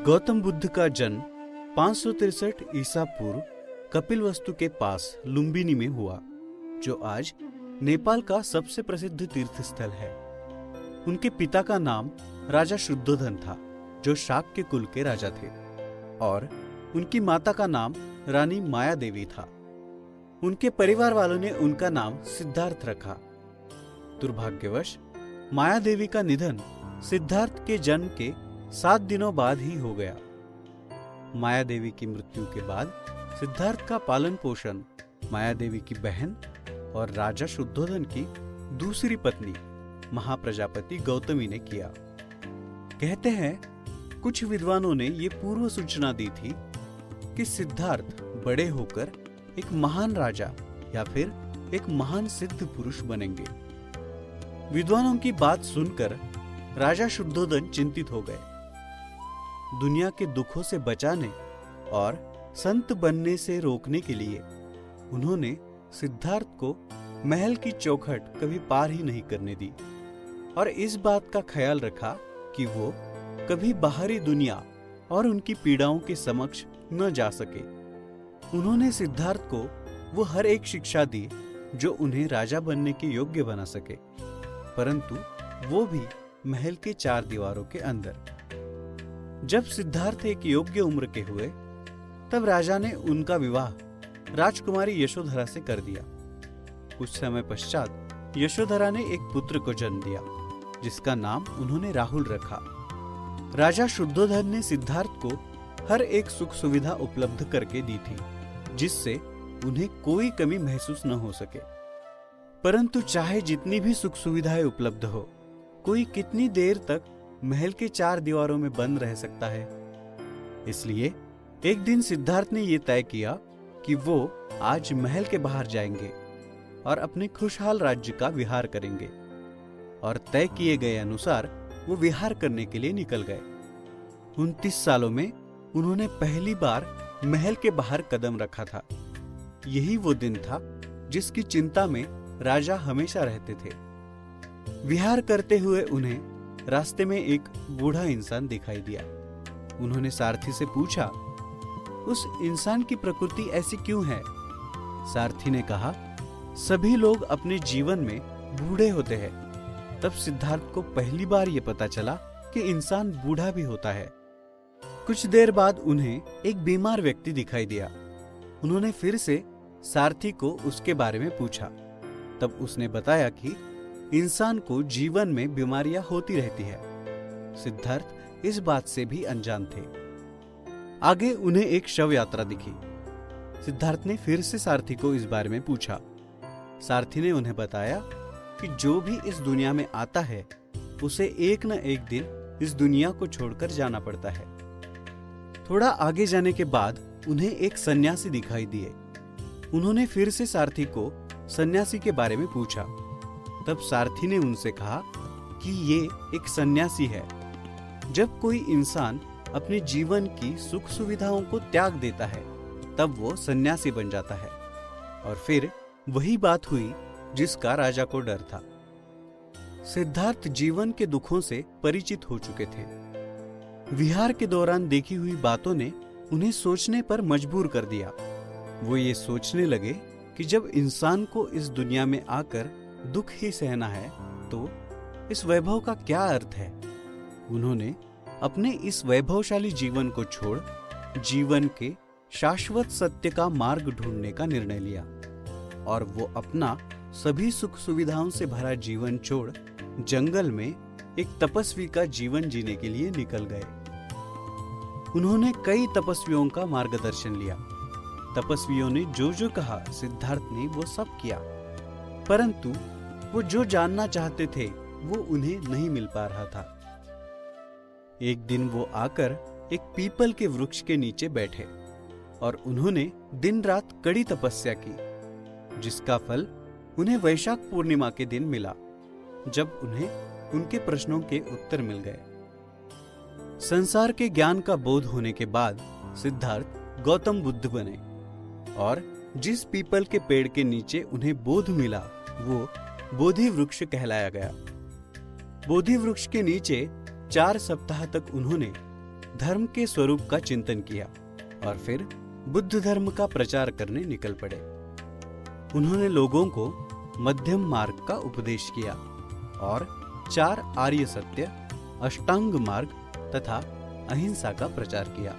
गौतम बुद्ध का जन्म 563 ईसा पूर्व कपिलवस्तु के पास लुम्बिनी में हुआ, जो आज नेपाल का सबसे प्रसिद्ध तीर्थ स्थल है। उनके पिता का नाम राजा शुद्धोधन था, जो शाक्य कुल के राजा थे, और उनकी माता का नाम रानी माया देवी था। उनके परिवार वालों ने उनका नाम सिद्धार्थ रखा। दुर्भाग्यवश माया देवी का निधन सिद्धार्थ के जन्म के 7 दिनों बाद ही हो गया। माया देवी की मृत्यु के बाद सिद्धार्थ का पालन पोषण माया देवी की बहन और राजा शुद्धोधन की दूसरी पत्नी महाप्रजापति गौतमी ने किया। कहते हैं कुछ विद्वानों ने ये पूर्व सूचना दी थी कि सिद्धार्थ बड़े होकर एक महान राजा या फिर एक महान सिद्ध पुरुष बनेंगे। विद्वानों की बात सुनकर राजा शुद्धोधन चिंतित हो गए। दुनिया के दुखों से बचाने और संत बनने से रोकने के लिए उन्होंने सिद्धार्थ को महल की चौखट कभी पार ही नहीं करने दी और इस बात का ख्याल रखा कि वो कभी बाहरी दुनिया और उनकी पीड़ाओं के समक्ष न जा सके। उन्होंने सिद्धार्थ को वो हर एक शिक्षा दी जो उन्हें राजा बनने के योग्य बना सके, परंतु वो भी महल के 4 दीवारों के अंदर। जब सिद्धार्थ एक योग्य उम्र के हुए, तब राजा ने उनका विवाह राजकुमारी यशोधरा से कर दिया। कुछ समय पश्चात यशोधरा ने एक पुत्र को जन्म दिया, जिसका नाम उन्होंने राहुल रखा। राजा शुद्धोधन ने सिद्धार्थ को हर एक सुख सुविधा उपलब्ध करके दी थी, जिससे उन्हें कोई कमी महसूस न हो सके। परंतु चाहे जितनी भी सुख सुविधाएं उपलब्ध हो, कोई कितनी देर तक महल के 4 दीवारों में बंद रह सकता है। इसलिए एक दिन सिद्धार्थ ने यह तय किया कि वो आज महल के बाहर जाएंगे और अपने खुशहाल राज्य का विहार करेंगे, और तय किए गए अनुसार वो विहार करने के लिए निकल गए। 29 सालों में उन्होंने पहली बार महल के बाहर कदम रखा था। यही वो दिन था जिसकी चिंता में राजा हमेशा रहते थे। विहार करते हुए उन्हें रास्ते में एक बूढ़ा इंसान दिखाई दिया। उन्होंने सारथी से पूछा, उस इंसान की प्रकृति ऐसी क्यों है? सारथी ने कहा, सभी लोग अपने जीवन में बूढ़े होते हैं। तब सिद्धार्थ को पहली बार यह पता चला कि इंसान बूढ़ा भी होता है। कुछ देर बाद उन्हें एक बीमार व्यक्ति दिखाई दिया। उन्होंने फिर से सारथी को उसके बारे में पूछा। तब उसने बताया कि इंसान को जीवन में बीमारियां होती रहती है। सिद्धार्थ इस बात से भी अनजान थे। आगे उन्हें एक शव यात्रा दिखी। सिद्धार्थ ने फिर से सारथी को इस बारे में पूछा। सारथी ने उन्हें बताया कि जो भी इस दुनिया में आता है, उसे एक न एक दिन इस दुनिया को छोड़कर जाना पड़ता है। थोड़ा आगे जाने के बाद उन्हें एक सन्यासी दिखाई दिए। उन्होंने फिर से सारथी को सन्यासी के बारे में पूछा। तब सारथी ने उनसे कहा कि ये एक सन्यासी है। जब कोई इंसान अपने जीवन की सुख सुविधाओं को त्याग देता है, तब वो सन्यासी बन जाता है। और फिर वही बात हुई जिसका राजा को डर था। सिद्धार्थ जीवन के दुखों से परिचित हो चुके थे। विहार के दौरान देखी हुई बातों ने उन्हें सोचने पर मजबूर कर दिया। वो ये सोचने लगे कि जब इंसान को इस दुनिया में आकर दुख ही सहना है, तो इस वैभव का क्या अर्थ है? उन्होंने अपने इस वैभवशाली जीवन को छोड़ जीवन के शाश्वत सत्य का मार्ग ढूंढने का निर्णय लिया, और वो अपना सभी सुख सुविधाओं से भरा जीवन छोड़ जंगल में एक तपस्वी का जीवन जीने के लिए निकल गए। उन्होंने कई तपस्वियों का मार्गदर्शन लिया। तपस्वियों ने जो जो कहा, सिद्धार्थ ने वो सब किया, परंतु वो जो जानना चाहते थे वो उन्हें नहीं मिल पा रहा था। एक दिन वो आकर एक पीपल के वृक्ष के नीचे बैठे और उन्होंने दिन रात कड़ी तपस्या की, जिसका फल उन्हें वैशाख पूर्णिमा के दिन मिला, जब उन्हें उनके प्रश्नों के उत्तर मिल गए। संसार के ज्ञान का बोध होने के बाद सिद्धार्थ गौतम बुद्ध बने, और जिस पीपल के पेड़ के नीचे उन्हें बोध मिला वो बोधि वृक्ष कहलाया गया। बोधि वृक्ष के नीचे 4 सप्ताह तक उन्होंने धर्म के स्वरूप का चिंतन किया और फिर बुद्ध धर्म का प्रचार करने निकल पड़े। उन्होंने लोगों को मध्यम मार्ग का उपदेश किया और 4 आर्य सत्य, अष्टांग मार्ग तथा अहिंसा का प्रचार किया।